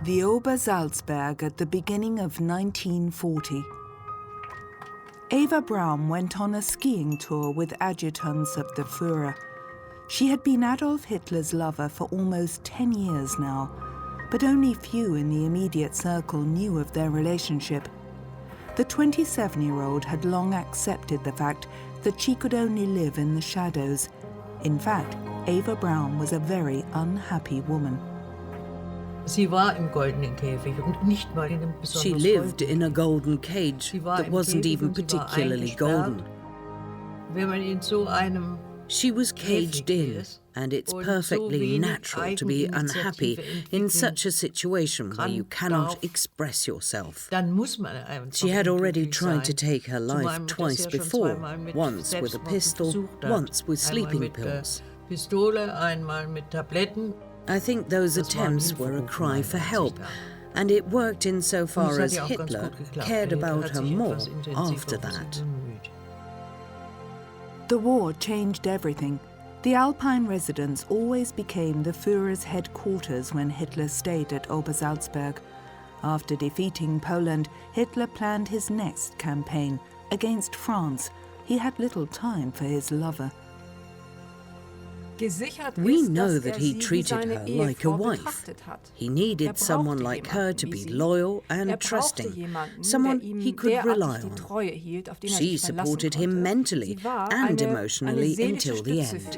The Obersalzberg at the beginning of 1940. Eva Braun went on a skiing tour with adjutants of the Führer. She had been Adolf Hitler's lover for almost 10 years now, but only few in the immediate circle knew of their relationship. The 27-year-old had long accepted the fact that she could only live in the shadows. In fact, Eva Braun was a very unhappy woman. She lived in a golden cage that wasn't even particularly golden. She was caged in, and it's perfectly natural to be unhappy in such a situation where you cannot express yourself. She had already tried to take her life twice before, once with a pistol, once with sleeping pills. I think those attempts were a cry for help, and it worked insofar as Hitler cared about her more after that. The war changed everything. The Alpine residence always became the Führer's headquarters when Hitler stayed at Obersalzberg. After defeating Poland, Hitler planned his next campaign against France. He had little time for his lover. We know that he treated her like a wife. He needed someone like her to be loyal and trusting, someone he could rely on. She supported him mentally and emotionally until the end.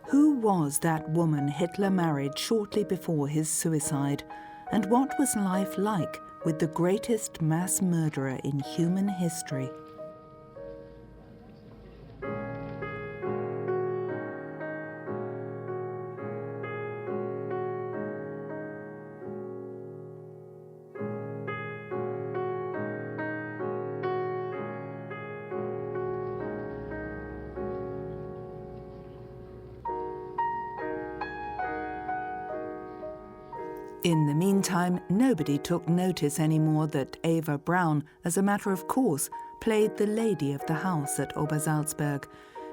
Who was that woman Hitler married shortly before his suicide? And what was life like with the greatest mass murderer in human history? In the meantime, nobody took notice anymore that Eva Braun, as a matter of course, played the lady of the house at Obersalzberg.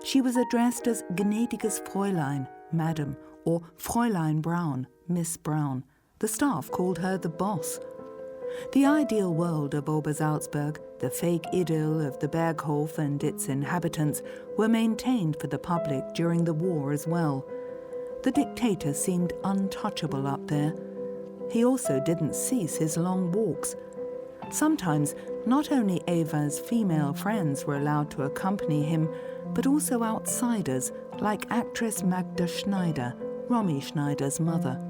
She was addressed as Gnädiges Fräulein, Madam, or Fräulein Braun, Miss Braun. The staff called her the boss. The ideal world of Obersalzberg, the fake idyll of the Berghof and its inhabitants, were maintained for the public during the war as well. The dictator seemed untouchable up there. He also didn't cease his long walks. Sometimes, not only Eva's female friends were allowed to accompany him, but also outsiders like actress Magda Schneider, Romy Schneider's mother.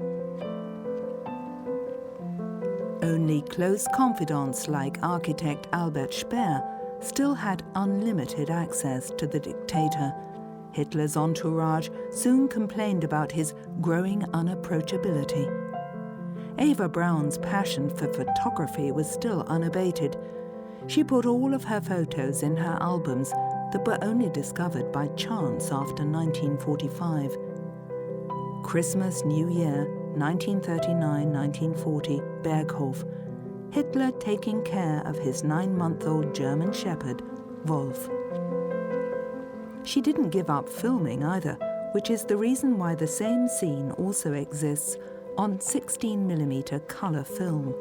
Only close confidants like architect Albert Speer still had unlimited access to the dictator. Hitler's entourage soon complained about his growing unapproachability. Eva Braun's passion for photography was still unabated. She put all of her photos in her albums that were only discovered by chance after 1945. Christmas, New Year, 1939-1940, Berghof. Hitler taking care of his 9-month-old German shepherd, Wolf. She didn't give up filming either, which is the reason why the same scene also exists on 16mm colour film.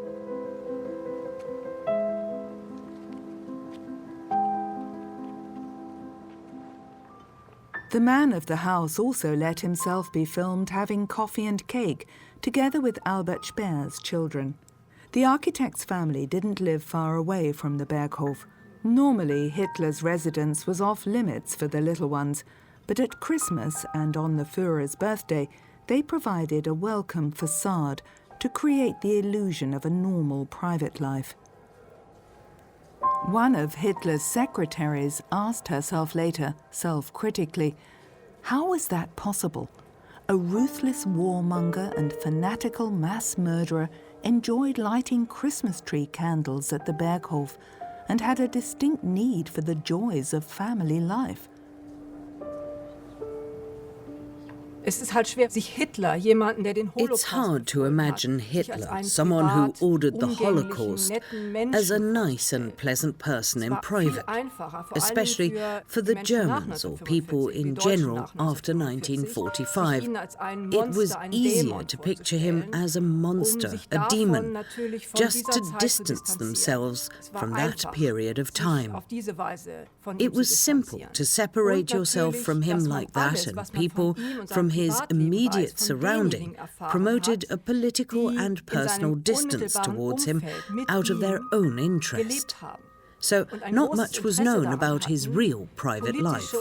The man of the house also let himself be filmed having coffee and cake, together with Albert Speer's children. The architect's family didn't live far away from the Berghof. Normally, Hitler's residence was off limits for the little ones, but at Christmas and on the Führer's birthday, they provided a welcome facade to create the illusion of a normal private life. One of Hitler's secretaries asked herself later, self-critically, how was that possible? A ruthless warmonger and fanatical mass murderer enjoyed lighting Christmas tree candles at the Berghof and had a distinct need for the joys of family life. It's hard to imagine Hitler, someone who ordered the Holocaust, as a nice and pleasant person in private, especially for the Germans or people in general after 1945. It was easier to picture him as a monster, a demon, just to distance themselves from that period of time. It was simple to separate yourself from him like that, and people from his immediate surrounding promoted a political and personal distance towards him out of their own interest. So not much was known about his real private life.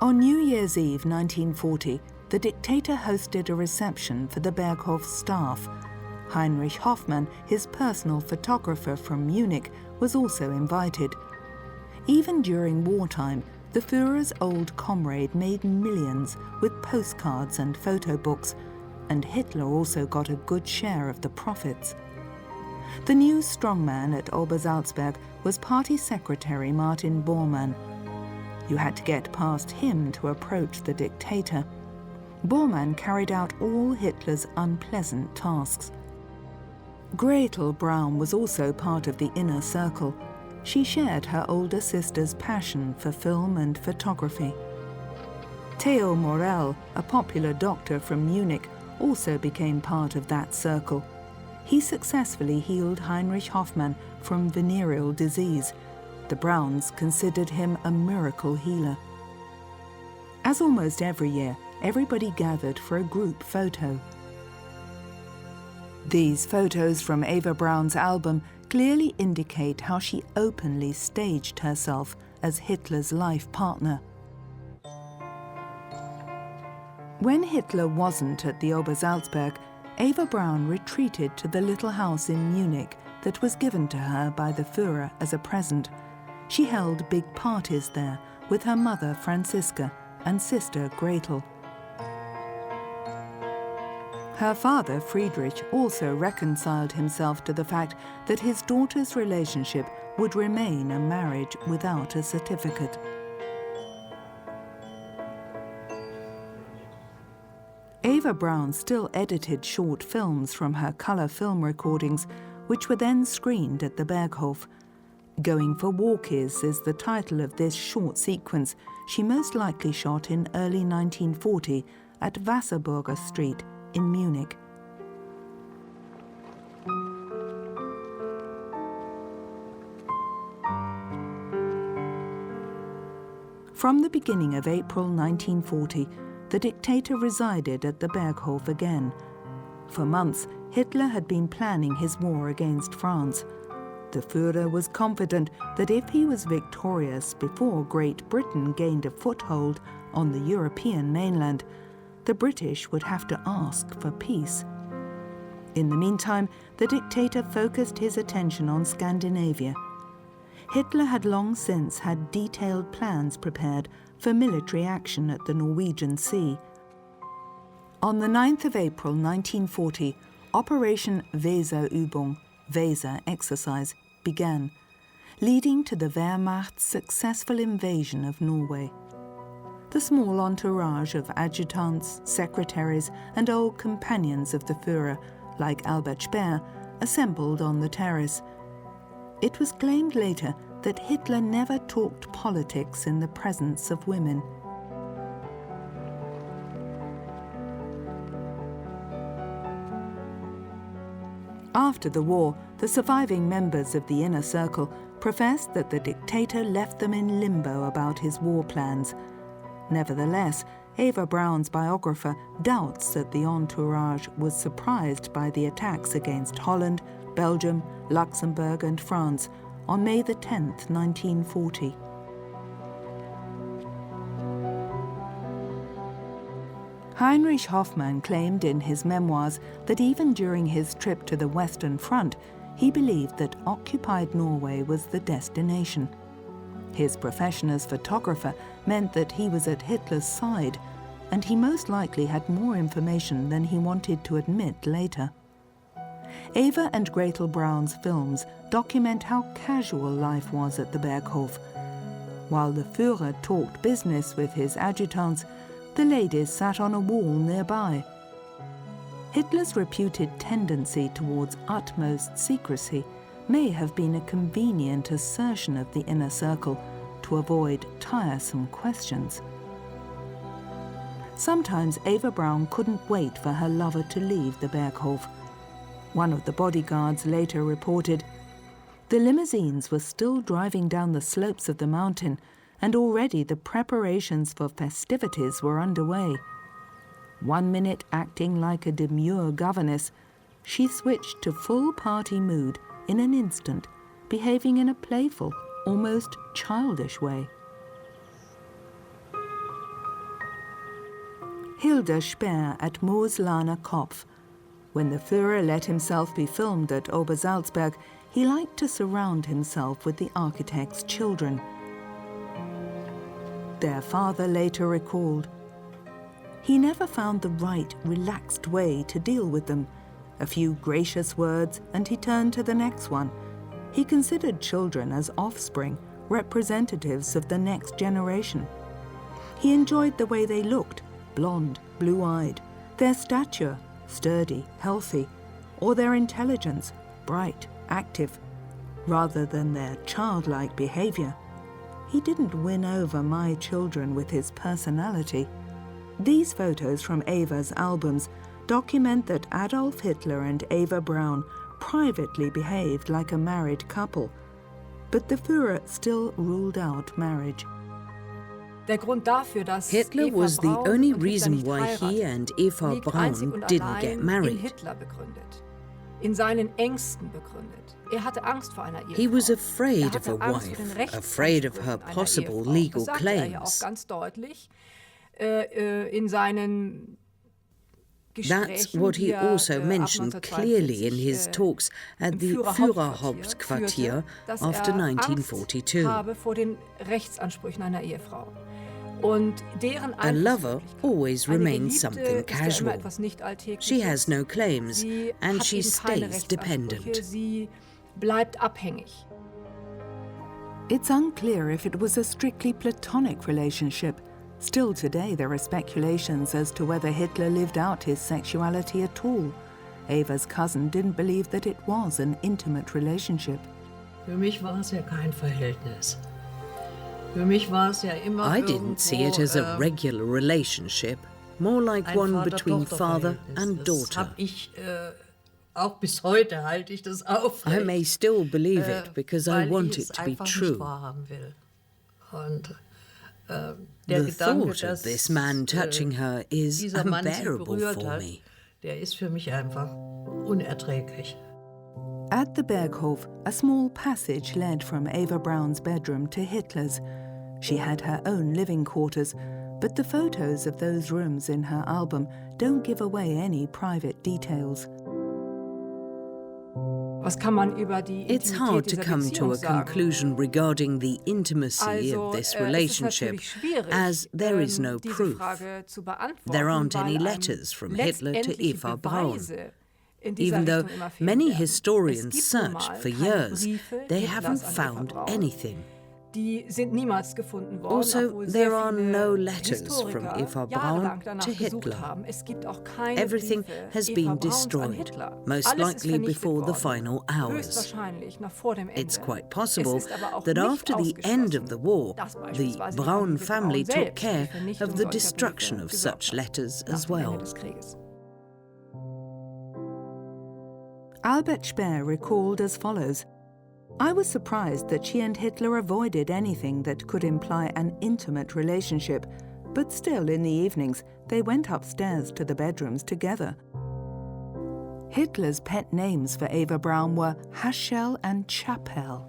On New Year's Eve 1940, the dictator hosted a reception for the Berghof staff. Heinrich Hoffmann, his personal photographer from Munich, was also invited. Even during wartime, the Führer's old comrade made millions with postcards and photo books, and Hitler also got a good share of the profits. The new strongman at Obersalzberg was party secretary Martin Bormann. You had to get past him to approach the dictator. Bormann carried out all Hitler's unpleasant tasks. Gretel Braun was also part of the inner circle. She shared her older sister's passion for film and photography. Theo Morell, a popular doctor from Munich, also became part of that circle. He successfully healed Heinrich Hoffmann from venereal disease. The Brauns considered him a miracle healer. As almost every year, everybody gathered for a group photo. These photos from Eva Braun's album clearly indicate how she openly staged herself as Hitler's life partner. When Hitler wasn't at the Obersalzberg, Eva Braun retreated to the little house in Munich that was given to her by the Führer as a present. She held big parties there with her mother Franziska and sister Gretel. Her father, Friedrich, also reconciled himself to the fact that his daughter's relationship would remain a marriage without a certificate. Eva Braun still edited short films from her colour film recordings, which were then screened at the Berghof. Going for Walkies is the title of this short sequence she most likely shot in early 1940 at Wasserburger Street in Munich. From the beginning of April 1940, the dictator resided at the Berghof again. For months, Hitler had been planning his war against France. The Führer was confident that if he was victorious before Great Britain gained a foothold on the European mainland, the British would have to ask for peace. In the meantime, the dictator focused his attention on Scandinavia. Hitler had long since had detailed plans prepared for military action at the Norwegian Sea. On the 9th of April 1940, Operation Weserübung, Weser exercise, began, leading to the Wehrmacht's successful invasion of Norway. The small entourage of adjutants, secretaries, and old companions of the Führer, like Albert Speer, assembled on the terrace. It was claimed later that Hitler never talked politics in the presence of women. After the war, the surviving members of the inner circle professed that the dictator left them in limbo about his war plans. Nevertheless, Eva Braun's biographer doubts that the entourage was surprised by the attacks against Holland, Belgium, Luxembourg and France on May the 10th, 1940. Heinrich Hoffmann claimed in his memoirs that even during his trip to the Western Front, he believed that occupied Norway was the destination. His profession as photographer meant that he was at Hitler's side, and he most likely had more information than he wanted to admit later. Eva and Gretel Braun's films document how casual life was at the Berghof. While the Führer talked business with his adjutants, the ladies sat on a wall nearby. Hitler's reputed tendency towards utmost secrecy may have been a convenient assertion of the inner circle to avoid tiresome questions. Sometimes Eva Braun couldn't wait for her lover to leave the Berghof. One of the bodyguards later reported, "The limousines were still driving down the slopes of the mountain, and already the preparations for festivities were underway. 1 minute acting like a demure governess, she switched to full party mood in an instant, behaving in a playful, almost childish way." Hilde Speer at Mooslaner Kopf. When the Führer let himself be filmed at Obersalzberg, he liked to surround himself with the architect's children. Their father later recalled, "He never found the right, relaxed way to deal with them. A few gracious words and he turned to the next one. He considered children as offspring, representatives of the next generation. He enjoyed the way they looked, blonde, blue-eyed, their stature, sturdy, healthy, or their intelligence, bright, active, rather than their childlike behavior. He didn't win over my children with his personality." These photos from Eva's albums document that Adolf Hitler and Eva Braun privately behaved like a married couple, but the Führer still ruled out marriage. Hitler was the only reason why he and Eva Braun didn't get married. He was afraid of a wife, afraid of her possible legal claims. That's what he also mentioned clearly in his talks at the Führerhauptquartier after 1942. A lover always remains something casual. She has no claims, and she stays dependent. It's unclear if it was a strictly platonic relationship. Still today there are speculations as to whether Hitler lived out his sexuality at all. Eva's cousin didn't believe that it was an intimate relationship. Für mich war es ja kein Verhältnis. Für mich war es ja immer I didn't see it as a regular relationship, more like one between father and daughter. Hab ich, auch bis heute halte ich das aufrecht. I may still believe it because I want it to be true. Und, the thought of this man touching her is unbearable for me. Der ist für mich einfach unerträglich. At the Berghof, a small passage led from Eva Braun's bedroom to Hitler's. She had her own living quarters, but the photos of those rooms in her album don't give away any private details. It's hard to come to a conclusion regarding the intimacy of this relationship, as there is no proof. There aren't any letters from Hitler to Eva Braun. Even though many historians searched for years, they haven't found anything. Also, there are no letters from Eva Braun to Hitler. Everything has been destroyed, most likely before the final hours. It's quite possible that after the end of the war, the Braun family took care of the destruction of such letters as well. Albert Speer recalled as follows, "I was surprised that she and Hitler avoided anything that could imply an intimate relationship, but still in the evenings they went upstairs to the bedrooms together." Hitler's pet names for Eva Braun were Haschel and Chapelle.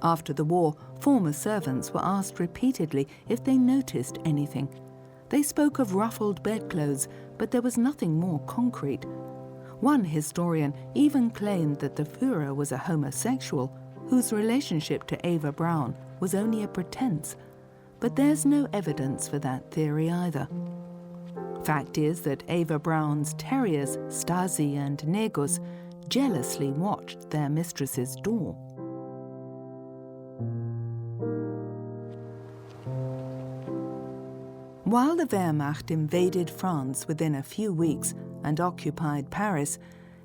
After the war, former servants were asked repeatedly if they noticed anything. They spoke of ruffled bedclothes, but there was nothing more concrete. One historian even claimed that the Führer was a homosexual whose relationship to Eva Braun was only a pretense, but there's no evidence for that theory either. Fact is that Eva Braun's terriers, Stasi and Negus, jealously watched their mistress's door. While the Wehrmacht invaded France within a few weeks and occupied Paris,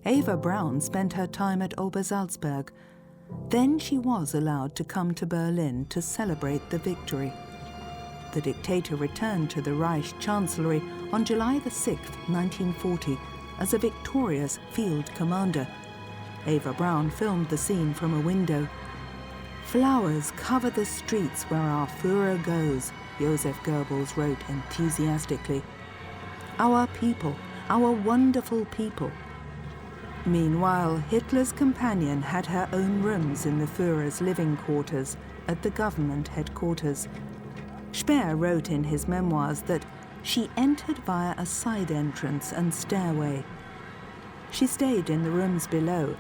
Eva Braun spent her time at Obersalzberg. Then she was allowed to come to Berlin to celebrate the victory. The dictator returned to the Reich Chancellery on July the 6th, 1940, as a victorious field commander. Eva Braun filmed the scene from a window. "Flowers cover the streets where our Führer goes," Joseph Goebbels wrote enthusiastically. "Our people, our wonderful people." Meanwhile, Hitler's companion had her own rooms in the Führer's living quarters at the government headquarters. Speer wrote in his memoirs that she entered via a side entrance and stairway. She stayed in the rooms below,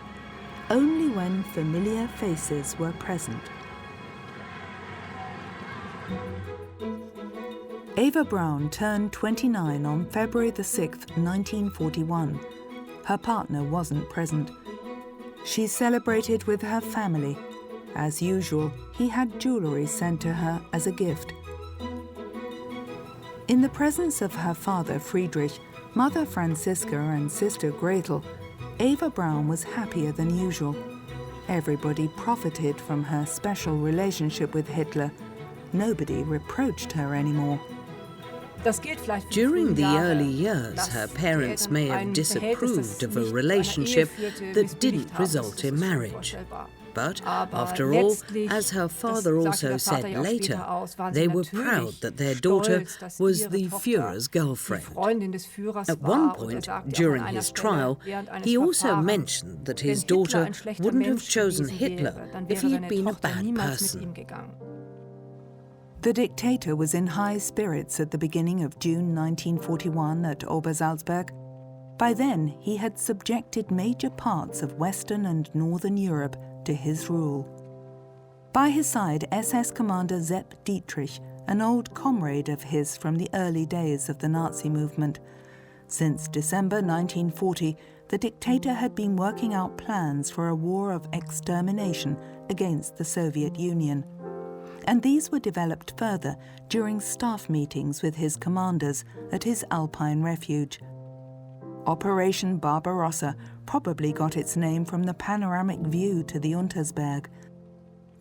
only when familiar faces were present. Eva Braun turned 29 on February the 6th, 1941. Her partner wasn't present. She celebrated with her family. As usual, he had jewelry sent to her as a gift. In the presence of her father Friedrich, mother Franziska and sister Gretel, Eva Braun was happier than usual. Everybody profited from her special relationship with Hitler. Nobody reproached her anymore. During the early years, her parents may have disapproved of a relationship that didn't result in marriage. But, after all, as her father also said later, they were proud that their daughter was the Führer's girlfriend. At one point, during his trial, he also mentioned that his daughter wouldn't have chosen Hitler if he had been a bad person. The dictator was in high spirits at the beginning of June 1941 at Obersalzberg. By then, he had subjected major parts of Western and Northern Europe to his rule. By his side, SS Commander Sepp Dietrich, an old comrade of his from the early days of the Nazi movement. Since December 1940, the dictator had been working out plans for a war of extermination against the Soviet Union. And these were developed further during staff meetings with his commanders at his Alpine refuge. Operation Barbarossa probably got its name from the panoramic view to the Untersberg.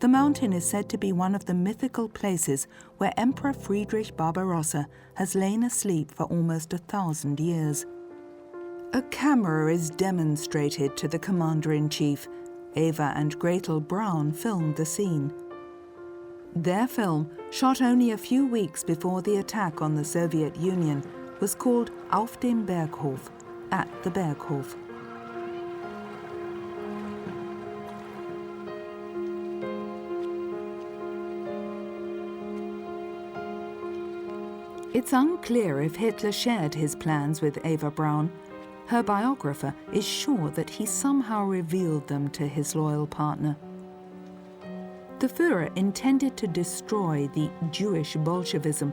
The mountain is said to be one of the mythical places where Emperor Friedrich Barbarossa has lain asleep for almost 1,000 years. A camera is demonstrated to the commander-in-chief. Eva and Gretel Braun filmed the scene. Their film, shot only a few weeks before the attack on the Soviet Union, was called Auf dem Berghof, at the Berghof. It's unclear if Hitler shared his plans with Eva Braun. Her biographer is sure that he somehow revealed them to his loyal partner. The Führer intended to destroy the Jewish Bolshevism.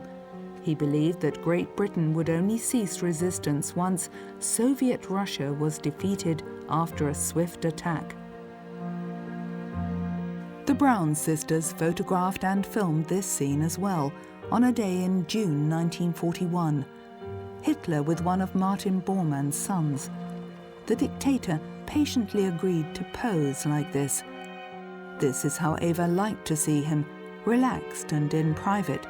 He believed that Great Britain would only cease resistance once Soviet Russia was defeated after a swift attack. The Braun sisters photographed and filmed this scene as well on a day in June 1941. Hitler with one of Martin Bormann's sons. The dictator patiently agreed to pose like this. This is how Eva liked to see him, relaxed and in private.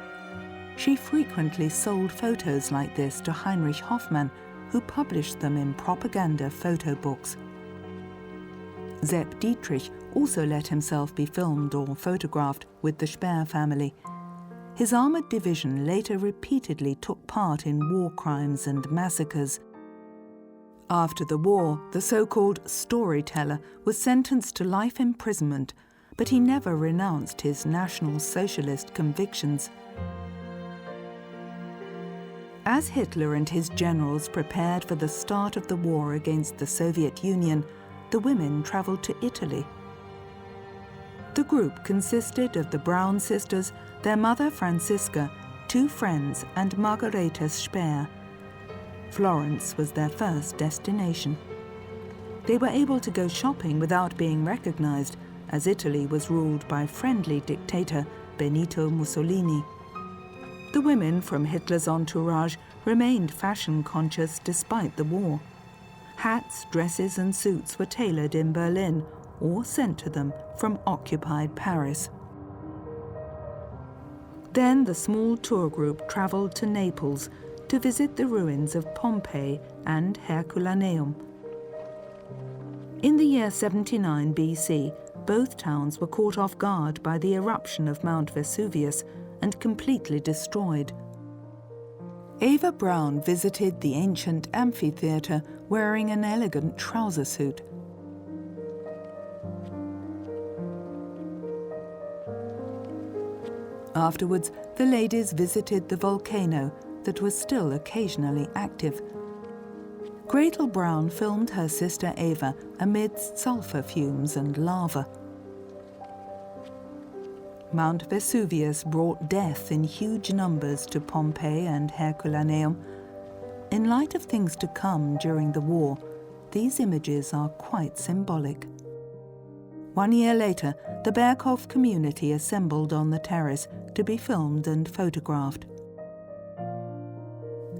She frequently sold photos like this to Heinrich Hoffmann, who published them in propaganda photo books. Sepp Dietrich also let himself be filmed or photographed with the Speer family. His armoured division later repeatedly took part in war crimes and massacres. After the war, the so-called storyteller was sentenced to life imprisonment, but he never renounced his National Socialist convictions. As Hitler and his generals prepared for the start of the war against the Soviet Union, the women travelled to Italy. The group consisted of the Braun sisters, their mother Franziska, two friends, and Margareta Speer. Florence was their first destination. They were able to go shopping without being recognized, as Italy was ruled by friendly dictator Benito Mussolini. The women from Hitler's entourage remained fashion-conscious despite the war. Hats, dresses and suits were tailored in Berlin or sent to them from occupied Paris. Then the small tour group travelled to Naples to visit the ruins of Pompeii and Herculaneum. In the year 79 BC, both towns were caught off guard by the eruption of Mount Vesuvius and completely destroyed. Eva Braun visited the ancient amphitheatre wearing an elegant trouser suit. Afterwards, the ladies visited the volcano that was still occasionally active. Gretel Braun filmed her sister Eva amidst sulfur fumes and lava. Mount Vesuvius brought death in huge numbers to Pompeii and Herculaneum. In light of things to come during the war, these images are quite symbolic. 1 year later, the Berghof community assembled on the terrace to be filmed and photographed.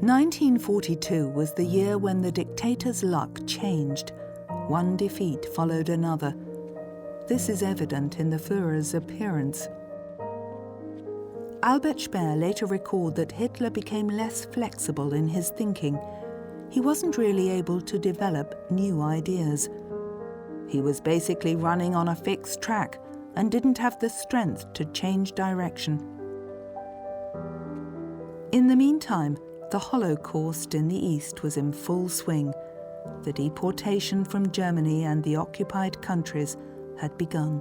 1942 was the year when the dictator's luck changed. One defeat followed another. This is evident in the Führer's appearance. Albert Speer later recalled that Hitler became less flexible in his thinking. He wasn't really able to develop new ideas. He was basically running on a fixed track and didn't have the strength to change direction. In the meantime, the Holocaust in the East was in full swing. The deportation from Germany and the occupied countries had begun.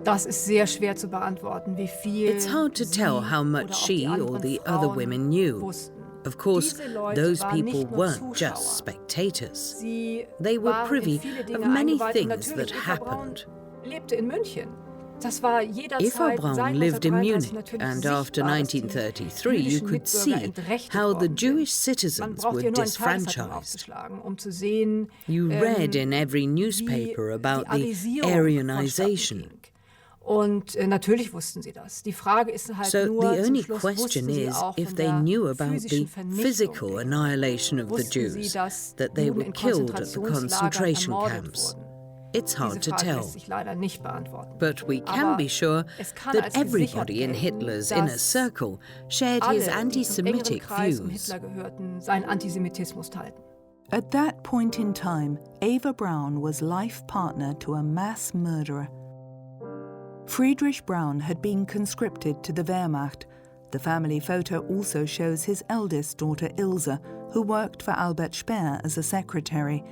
Das ist sehr schwer zu beantworten, wie viel It's hard to tell how much she or the other women knew. Of course, those people weren't just spectators. They were privy of many things that happened. Eva Braun lived in Munich, and after 1933 you could see how the Jewish citizens were disfranchised. You read in every newspaper about the Aryanization. Und natürlich wussten sie das. Die Frage ist halt So nur, the only zum Schluss question wussten sie is auch if von they der knew about the physischen Vernichtung physical her. annihilation of the Wussten sie, Jews, dass that they Juden were in killed at the Konzentrationslagern concentration ermordet camps. wurden. It's hard Diese to Frage tell. lässt sich leider nicht beantworten. But we can Aber be sure es kann that als gesichert everybody in gelten, Hitler's inner dass circle shared alle, his die zum engeren anti-Semitic Kreis um views. Hitler gehörten, seinen Antisemitismus teilten. At that point in time, Eva Braun was life partner to a mass murderer. Friedrich Braun had been conscripted to the Wehrmacht. The family photo also shows his eldest daughter Ilse, who worked for Albert Speer as a secretary.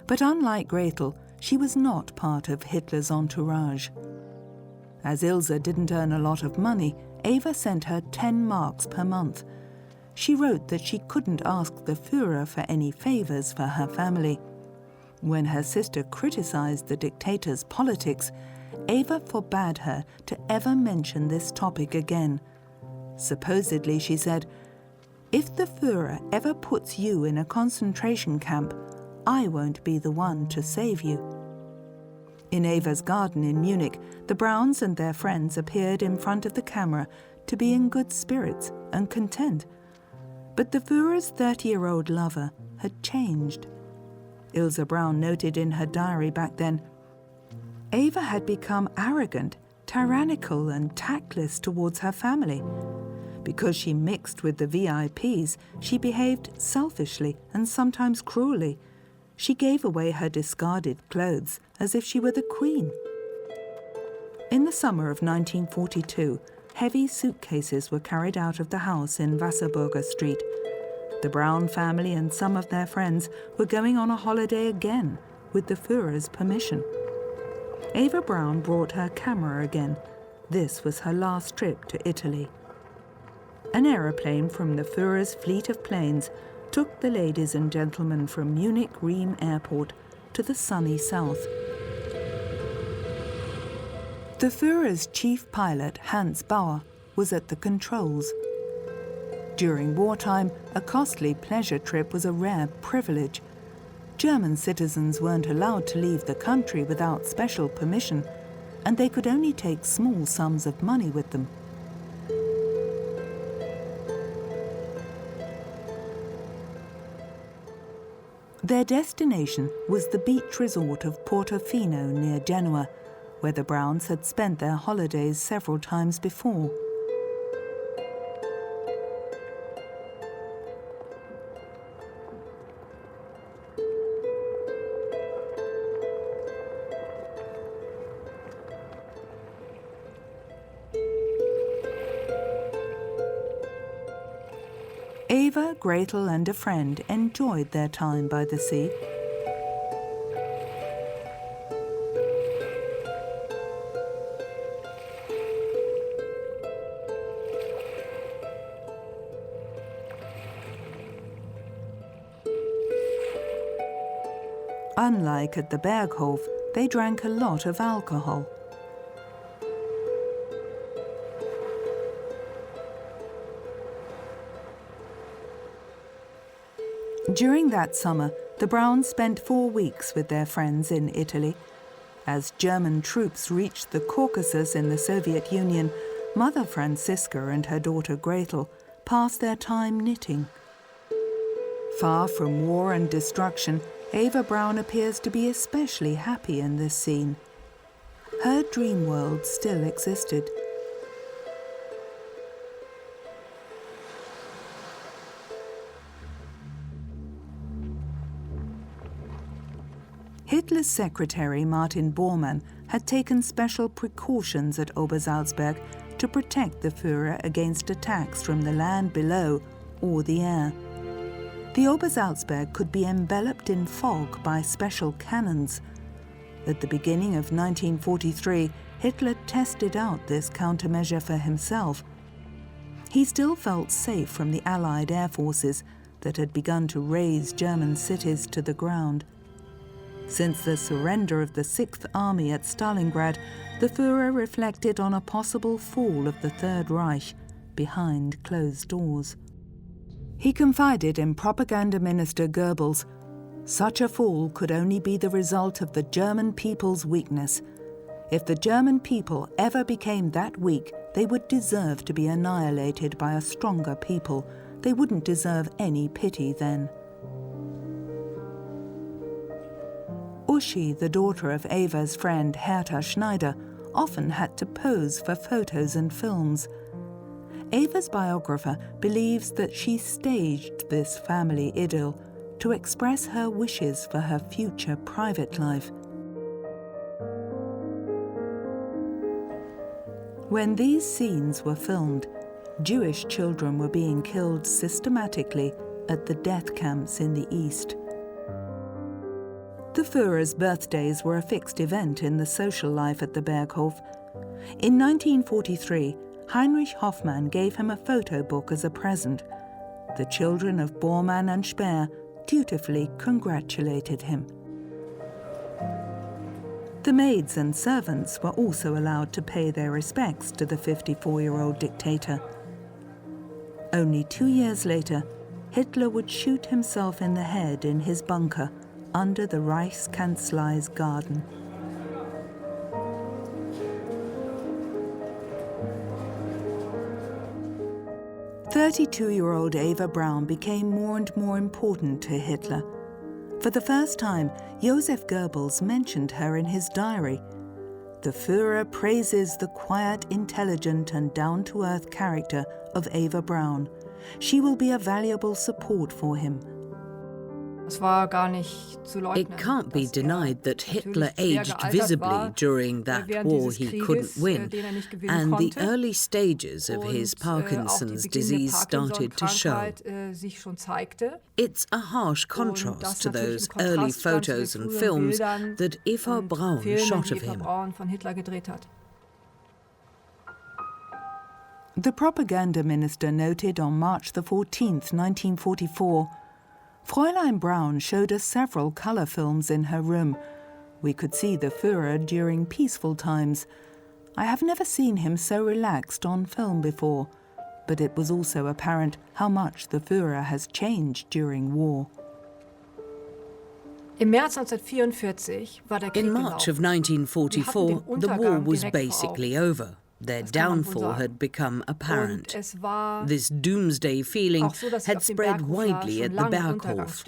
But unlike Gretel, she was not part of Hitler's entourage. As Ilse didn't earn a lot of money, Eva sent her 10 marks per month. She wrote that she couldn't ask the Führer for any favors for her family. When her sister criticized the dictator's politics, Eva forbade her to ever mention this topic again. Supposedly, she said, "If the Führer ever puts you in a concentration camp, I won't be the one to save you." In Eva's garden in Munich, the Brauns and their friends appeared in front of the camera to be in good spirits and content. But the Führer's 30-year-old lover had changed. Ilse Braun noted in her diary back then, Eva had become arrogant, tyrannical and tactless towards her family. Because she mixed with the VIPs, she behaved selfishly and sometimes cruelly. She gave away her discarded clothes as if she were the queen. In the summer of 1942, heavy suitcases were carried out of the house in Wasserburger Street. The Braun family and some of their friends were going on a holiday again, with the Führer's permission. Eva Braun brought her camera again. This was her last trip to Italy. An aeroplane from the Führer's fleet of planes took the ladies and gentlemen from Munich-Riem Airport to the sunny south. The Führer's chief pilot, Hans Bauer, was at the controls. During wartime, a costly pleasure trip was a rare privilege. German citizens weren't allowed to leave the country without special permission, and they could only take small sums of money with them. Their destination was the beach resort of Portofino near Genoa, where the Brauns had spent their holidays several times before. Eva, Gretel and a friend enjoyed their time by the sea. Unlike at the Berghof, they drank a lot of alcohol. During that summer, the Brauns spent 4 weeks with their friends in Italy. As German troops reached the Caucasus in the Soviet Union, Mother Franziska and her daughter Gretel passed their time knitting. Far from war and destruction, Eva Braun appears to be especially happy in this scene. Her dream world still existed. Hitler's secretary, Martin Bormann, had taken special precautions at Obersalzberg to protect the Führer against attacks from the land below or the air. The Obersalzberg could be enveloped in fog by special cannons. At the beginning of 1943, Hitler tested out this countermeasure for himself. He still felt safe from the Allied air forces that had begun to raze German cities to the ground. Since the surrender of the Sixth Army at Stalingrad, the Führer reflected on a possible fall of the Third Reich behind closed doors. He confided in propaganda minister Goebbels, such a fall could only be the result of the German people's weakness. If the German people ever became that weak, they would deserve to be annihilated by a stronger people. They wouldn't deserve any pity then. Uschi, the daughter of Eva's friend Hertha Schneider, often had to pose for photos and films. Eva's biographer believes that she staged this family idyll to express her wishes for her future private life. When these scenes were filmed, Jewish children were being killed systematically at the death camps in the East. The Führer's birthdays were a fixed event in the social life at the Berghof. In 1943, Heinrich Hoffmann gave him a photo book as a present. The children of Bormann and Speer dutifully congratulated him. The maids and servants were also allowed to pay their respects to the 54-year-old dictator. Only 2 years later, Hitler would shoot himself in the head in his bunker under the Reichskanzlei's garden. "32-year-old Eva Braun became more and more important to Hitler. For the first time, Joseph Goebbels mentioned her in his diary. The Führer praises the quiet, intelligent and down-to-earth character of Eva Braun. She will be a valuable support for him. It can't be denied that Hitler aged visibly during that war he couldn't win, and the early stages of his Parkinson's disease started to show. It's a harsh contrast to those early photos and films that Eva Braun shot of him. The propaganda minister noted on March the 14th, 1944, Fräulein Braun showed us several colour films in her room. We could see the Führer during peaceful times. I have never seen him so relaxed on film before, but it was also apparent how much the Führer has changed during war. In March of 1944, the war was basically over. Their downfall had become apparent. This doomsday feeling had spread widely at the Berghof.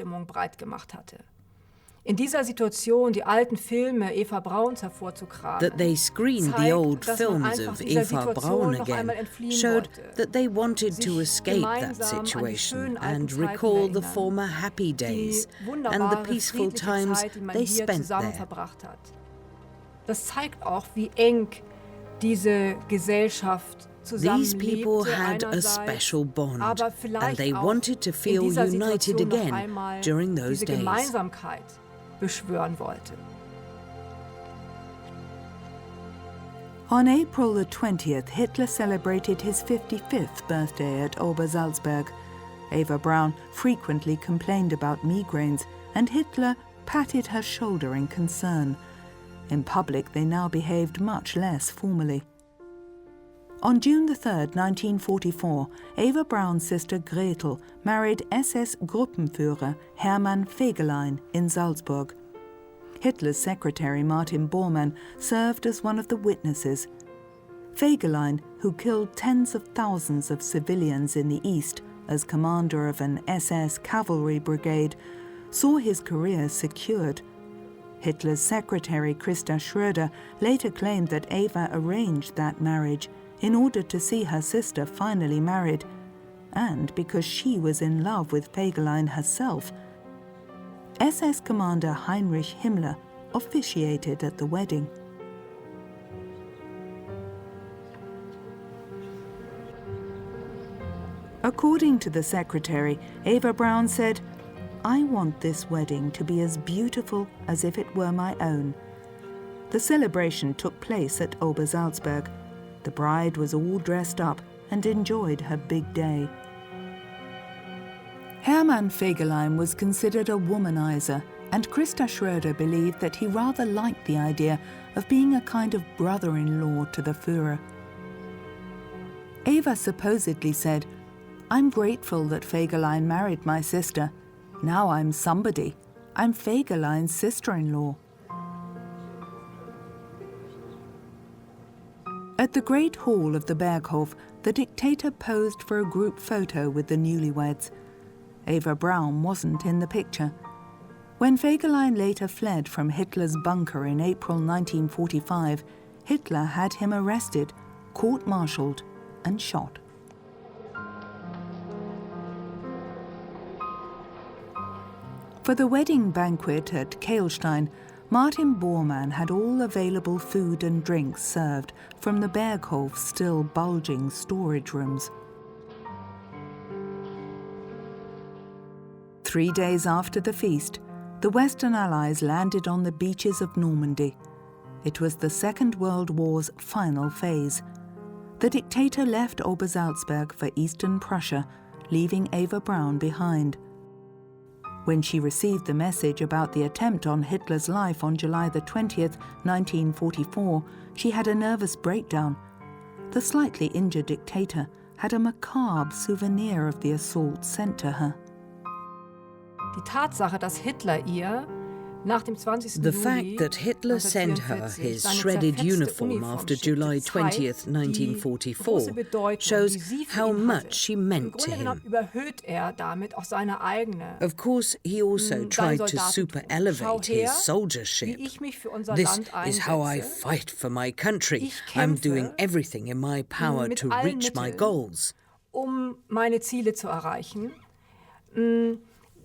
In dieser Situation die alten Filme Eva Brauns hervorzukramen, that they screened the old films of Eva Braun again showed that they wanted to escape that situation and recall the former happy days and the peaceful times they spent there. Das zeigt auch, wie eng diese Gesellschaft These people had a special bond, and they wanted to feel united again during those days. Gemeinsamkeit beschwören wollte. On April the 20th, Hitler celebrated his 55th birthday at Obersalzberg. Eva Braun frequently complained about migraines, and Hitler patted her shoulder in concern. In public, they now behaved much less formally. On June 3, 1944, Eva Braun's sister Gretel married SS Gruppenführer Hermann Fegelein in Salzburg. Hitler's secretary Martin Bormann served as one of the witnesses. Fegelein, who killed tens of thousands of civilians in the East as commander of an SS cavalry brigade, saw his career secured. Hitler's secretary Christa Schröder later claimed that Eva arranged that marriage in order to see her sister finally married, and because she was in love with Fegelein herself. SS Commander Heinrich Himmler officiated at the wedding. According to the secretary, Eva Braun said, "I want this wedding to be as beautiful as if it were my own." The celebration took place at Obersalzberg. The bride was all dressed up and enjoyed her big day. Hermann Fegelein was considered a womanizer, and Christa Schröder believed that he rather liked the idea of being a kind of brother-in-law to the Führer. Eva supposedly said, "I'm grateful that Fegelein married my sister. Now I'm somebody. I'm Fegelein's sister-in-law." At the Great Hall of the Berghof, the dictator posed for a group photo with the newlyweds. Eva Braun wasn't in the picture. When Fegelein later fled from Hitler's bunker in April 1945, Hitler had him arrested, court-martialed, and shot. For the wedding banquet at Kehlstein, Martin Bormann had all available food and drinks served from the Berghof's still bulging storage rooms. 3 days after the feast, the Western Allies landed on the beaches of Normandy. It was the Second World War's final phase. The dictator left Obersalzberg for Eastern Prussia, leaving Eva Braun behind. When she received the message about the attempt on Hitler's life on July the 20th, 1944, she had a nervous breakdown. The slightly injured dictator had a macabre souvenir of the assault sent to her. Die Tatsache, dass Hitler ihr nach dem 20. The Juli fact that Hitler sent her his shredded uniform after July 20th, 1944 shows how much she meant to him. Of course, he also tried to super-elevate his soldiership. "This is how I fight for my country. I'm doing everything in my power to reach my goals." Meine Ziele zu erreichen.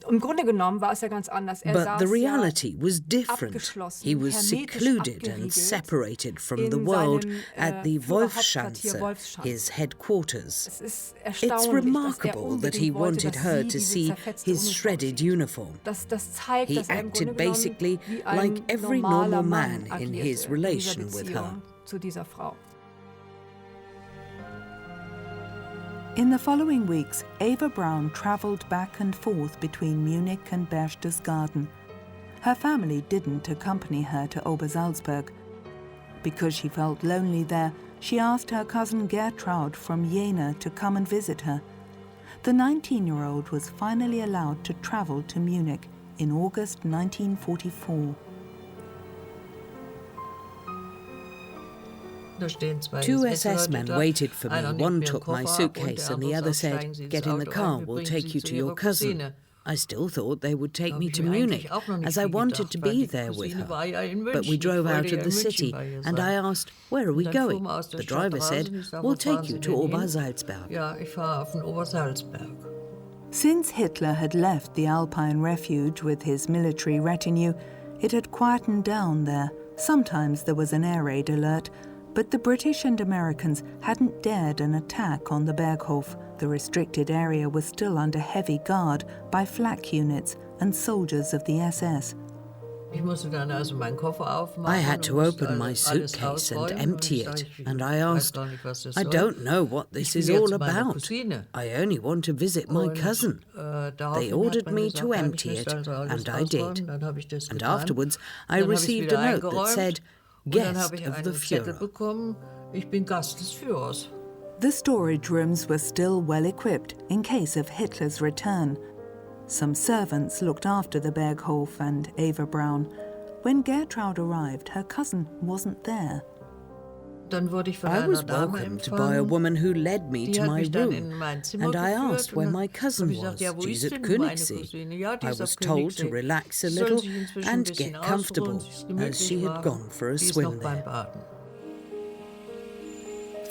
Im Grunde genommen war es ja ganz anders. But the reality was different. He was secluded and separated from the world at the Wolfschanze, his headquarters. It's remarkable that he wanted her to see his shredded uniform. He acted basically like every normal man in his relation with her. In the following weeks, Eva Braun travelled back and forth between Munich and Berchtesgaden. Her family didn't accompany her to Obersalzberg. Because she felt lonely there, she asked her cousin Gertraud from Jena to come and visit her. The 19-year-old was finally allowed to travel to Munich in August 1944. Two SS men waited for me. One took my suitcase and the other said, "Get in the car, we'll take you to your cousin." I still thought they would take me to Munich, as I wanted to be there with her. But we drove out of the city, and I asked, "Where are we going?" The driver said, "We'll take you to Obersalzberg." Ja, ich fahre auf den Obersalzberg. Since Hitler had left the Alpine refuge with his military retinue, it had quietened down there. Sometimes there was an air raid alert, but the British and Americans hadn't dared an attack on the Berghof. The restricted area was still under heavy guard by flak units and soldiers of the SS. I had to open my suitcase and empty it, and I asked, "I don't know what this is all about. I only want to visit my cousin." They ordered me to empty it, and I did. And afterwards, I received a note that said, "Guest of the Führer." The storage rooms were still well equipped in case of Hitler's return. Some servants looked after the Berghof and Eva Braun. When Gertraud arrived, her cousin wasn't there. I was welcomed by a woman who led me to my room, and I asked where my cousin was. She's at Königssee. I was told to relax a little and get comfortable, as she had gone for a swim there.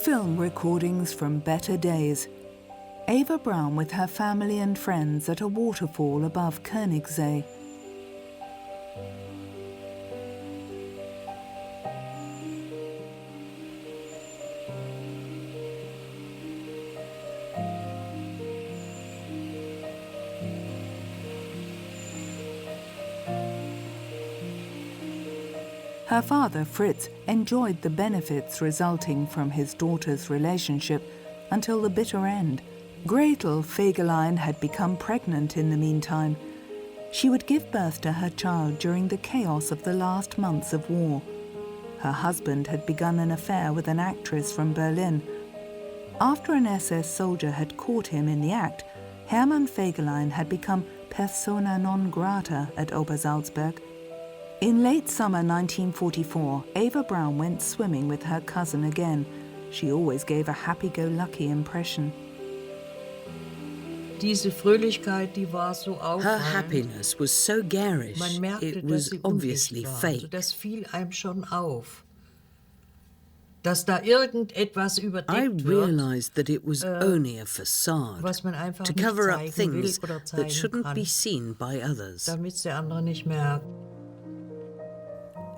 Film recordings from better days. Eva Braun with her family and friends at a waterfall above Königssee. Her father, Fritz, enjoyed the benefits resulting from his daughter's relationship until the bitter end. Gretel Fegelein had become pregnant in the meantime. She would give birth to her child during the chaos of the last months of war. Her husband had begun an affair with an actress from Berlin. After an SS soldier had caught him in the act, Hermann Fegelein had become persona non grata at Obersalzberg. In late summer 1944, Eva Braun went swimming with her cousin again. She always gave a happy-go-lucky impression. Her happiness was so garish, it was obviously fake. I realized that it was only a facade, to cover up things that shouldn't be seen by others.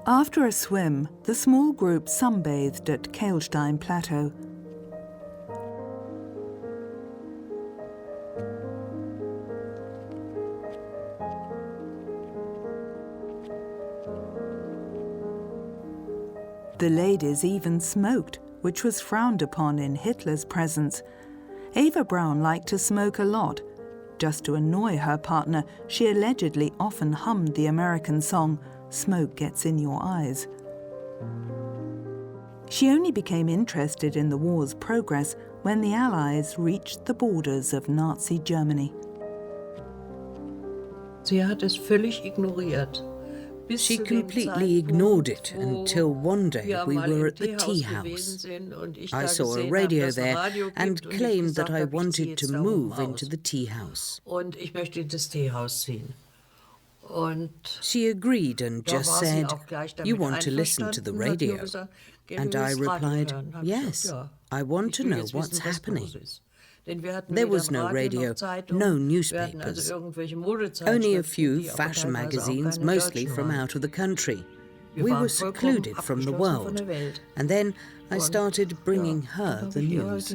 After a swim, the small group sunbathed at Kehlstein Plateau. The ladies even smoked, which was frowned upon in Hitler's presence. Eva Braun liked to smoke a lot. Just to annoy her partner, she allegedly often hummed the American song, "Smoke Gets in Your Eyes." She only became interested in the war's progress when the Allies reached the borders of Nazi Germany. She completely ignored it until one day we were at the tea house. I saw a radio there and claimed that I wanted to move into the tea house. She agreed and just said, "You want to listen to the radio?" And I replied, "Yes, I want to know what's happening." There was no radio, no newspapers, only a few fashion magazines, mostly from out of the country. We were secluded from the world, and then I started bringing her the news.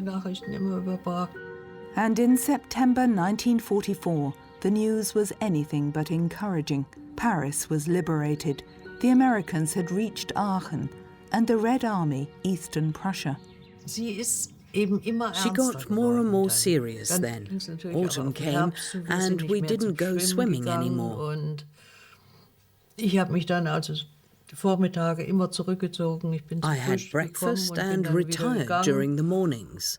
And in September 1944, the news was anything but encouraging. Paris was liberated, the Americans had reached Aachen, and the Red Army, Eastern Prussia. She got more and more serious then. Autumn came, and we didn't go swimming anymore. I had breakfast and retired during the mornings.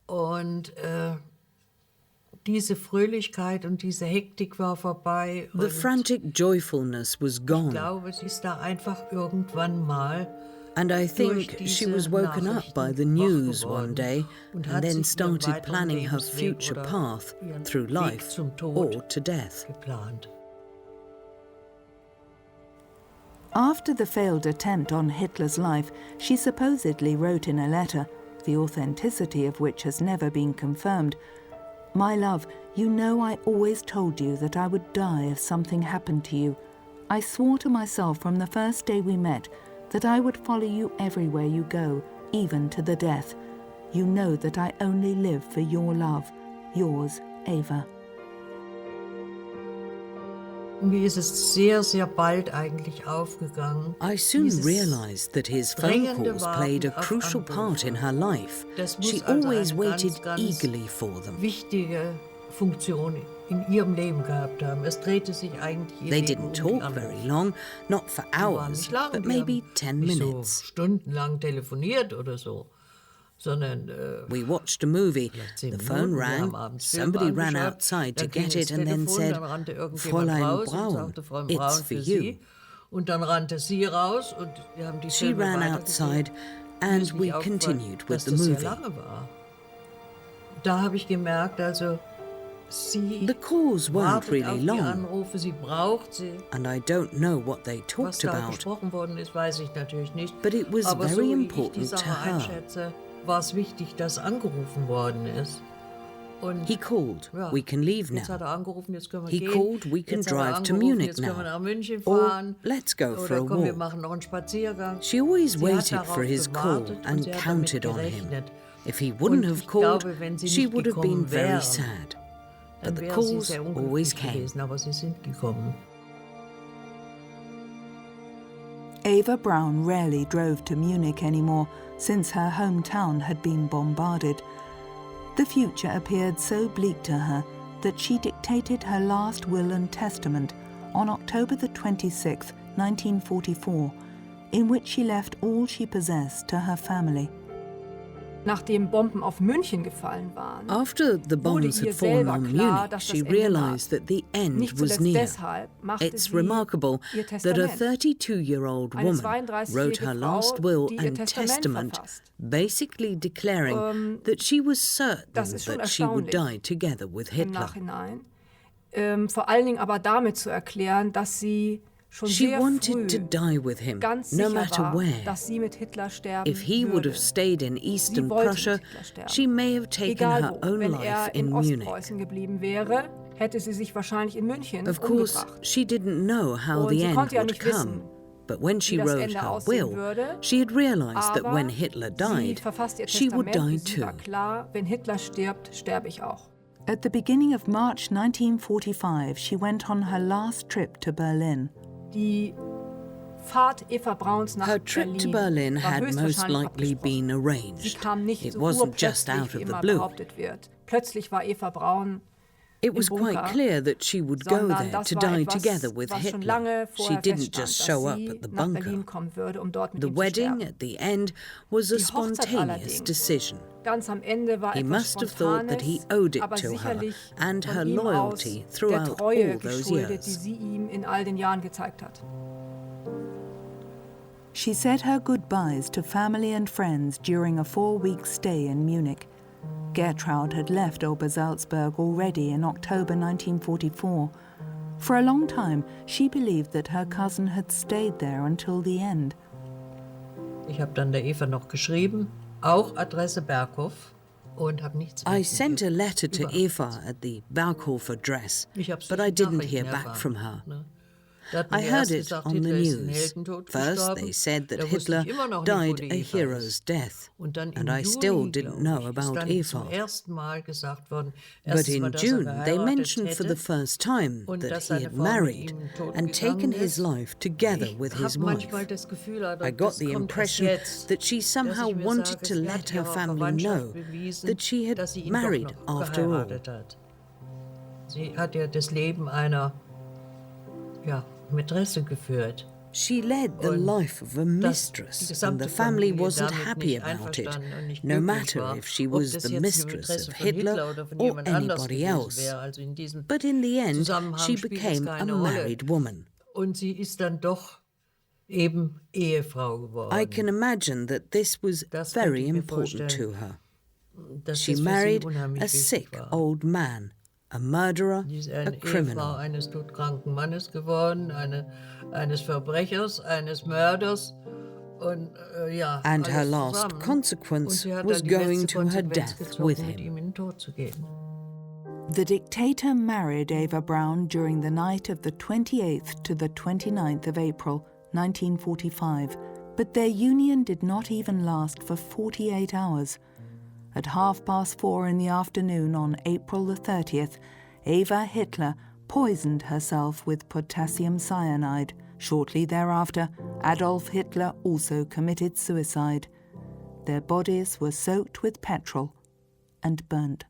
The frantic joyfulness was gone. And I think she was woken up by the news one day and then started planning her future path through life or to death. After the failed attempt on Hitler's life, she supposedly wrote in a letter, the authenticity of which has never been confirmed, "My love, you know I always told you that I would die if something happened to you. I swore to myself from the first day we met that I would follow you everywhere you go, even to the death. You know that I only live for your love. Yours, Eva." Mir ist es sehr, sehr bald eigentlich aufgegangen. I soon realized that his phone calls played a crucial part in her life. She always waited eagerly for them. Wichtige Funktion in ihrem Leben gehabt haben. Es drehte sich eigentlich ihr They Leben didn't talk very long, not for hours, but maybe 10 nicht minutes. so stundenlang telefoniert oder so, sondern We watched a movie. The 10 phone Minuten, wir rang, haben abends Filme somebody ran angeschaut, outside to dann ging get it ins and then Telefon, said, dann rannte irgendjemand "Fräulein raus und Braun, sagte, Frau it's Braun for für you." Sie. Und dann rannte sie raus und wir haben die She Filme ran weitergesehen. outside Mir and ist we nicht aufgefallen, continued with dass the das sehr movie. lange war. Da habe ich gemerkt, also sie The calls weren't wartet auf really die long, Anrufe, sie braucht sie. and I don't know what they Was talked da about, gesprochen worden ist, weiß ich natürlich nicht. but it was Aber so very wie ich die important to Sache her. einschätze, war es wichtig, dass angerufen worden ist. Und He called, ja, "We can leave jetzt hat now." er angerufen, jetzt können wir He gehen. called, "We can Jetzt hat er drive to angerufen, Munich jetzt können wir now." nach München Or, fahren. "Let's go for Oder a komm, wir walk." machen noch einen Spaziergang. She always Sie hat waited darauf for his call gewartet und and sie hat counted damit on him. gerechnet. If he wouldn't Und have ich called, glaube, wenn sie she nicht would have been gekommen very wären, sad. dann But the wäre sie calls sehr always unglücklich came. gewesen, aber sie sind gekommen. Eva Braun rarely drove to Munich anymore since her hometown had been bombarded. The future appeared so bleak to her that she dictated her last will and testament on October the 26th, 1944, in which she left all she possessed to her family. Nachdem Bomben auf München gefallen waren, After the bombs ihr had fallen selber on klar, Munich, dass she das Ende realized that the end Nicht was zuletzt near. deshalb machte It's sie remarkable ihr that a Testament. 32-year-old Eine woman 32-jährige wrote her last Frau, will die ihr and Testament testament, verfasst. basically declaring that she was certain das ist schon that she would erstaunlich die together with im Hitler. Nachhinein. Vor allen Dingen aber damit zu erklären, dass sie schon She sehr wanted früh to die with him, ganz no sicher matter war, where. dass sie mit Hitler sterben If he would würde. have stayed in Eastern Sie wollte Prussia, mit Hitler sterben. she may have taken Egal her wo, own wenn life er in in Munich. Ostpreußen geblieben wäre, hätte sie sich wahrscheinlich in München Of course, umgebracht. she didn't know how Und the sie end konnte ja would nicht come. wissen, But when she wie das wrote Ende her aussehen will, würde. she had realized that Aber when Hitler sie died, verfasst ihr she would Testament, die sie war too. klar, wenn Hitler stirbt, sterbe ich auch. At the beginning of March 1945, she went on her last trip to Berlin. Die Fahrt Eva Brauns nach Her trip to Berlin war had most höchstwahrscheinlich likely abgesprochen. been Sie arranged. kam nicht It so wasn't just urplötzlich, out wie of the immer blue. behauptet wird. Plötzlich war Eva Braun It was im quite Bunker, clear that she would go sondern there das to war die etwas, together with was schon Hitler. lange She vorher didn't feststand, just dass show up sie at the nach bunker. Berlin kommen würde, um dort mit The ihm zu wedding sterben. at the end was a Die Hochzeit spontaneous allerdings, decision. Ganz am Ende war He etwas must have thought that he owed it aber to her sicherlich and von her ihm loyalty aus der throughout Treue all those geschuldet, die years. sie ihm in all den Jahren gezeigt hat. She said her goodbyes to family and friends during a 4-week stay in Munich. Gertraud had left Obersalzberg already in October 1944. For a long time, she believed that her cousin had stayed there until the end. Ich habe dann der Eva noch geschrieben, auch Adresse Berghof, und habe nichts mehr I sent a letter to Überhaupt Eva at the Berghof address, Ich habe but I didn't Nachrichten hear back erfahren, from her. ne? Da hat I mir heard erst it gesagt, on the Hitler ist einen news. Heldentod First gestorben. they said that Da wusste Hitler ich immer noch nicht, wo died die a Eva hero's ist. death, Und dann and im I still Juni, didn't glaub know ich, ist about dann Eva. zum ersten Mal gesagt worden, But erstens mal, in dass er June, they geheiratet mentioned for the hätte first time und that dass he seine had Frau mit married ihm tot and taken gegangen his ist. life together with Ich his habe wife. manchmal das Gefühl, I got das the kommt impression erst jetzt, that she somehow dass ich mir wanted sage, to sie let hat her ihrer family know Verwandtschaft bewiesen, that she had dass sie ihn married doch noch after all. geheiratet hat. Sie hat ja das Leben einer Mätresse geführt. She led the Und life of a dass die mistress, and gesamte the family Familie wasn't damit happy nicht about it, einverstanden und nicht no glücklich matter war, if she ob was das the jetzt eine mistress Mätresse of von Hitler Hitler oder von or jemand anders anybody gewesen else. wäre. Also in diesem But in the end, Zusammenhang she spielt es became a keine Rolle. married woman. Und sie ist dann doch eben Ehefrau geworden. I can imagine that this was Das könnte very ich mir important to vorstellen, her. dass She das für sie married unheimlich a wichtig sick war. old man, a murderer, Sie ist a eine Ehefrau criminal. eines todkranken Mannes geworden, eines Verbrechers, eines Mörders. Und, ja, And her alles last zusammen. Und consequence sie hat was dann die going letzte to her Konsequenz death gezogen, with mit him. ihm in den Tod zu gehen. The dictator married Eva Braun during the night of the 28th to the 29th of April, 1945, but their union did not even last for 48 hours. At 4:30 in the afternoon on April the 30th, Eva Hitler poisoned herself with potassium cyanide. Shortly thereafter, Adolf Hitler also committed suicide. Their bodies were soaked with petrol and burnt.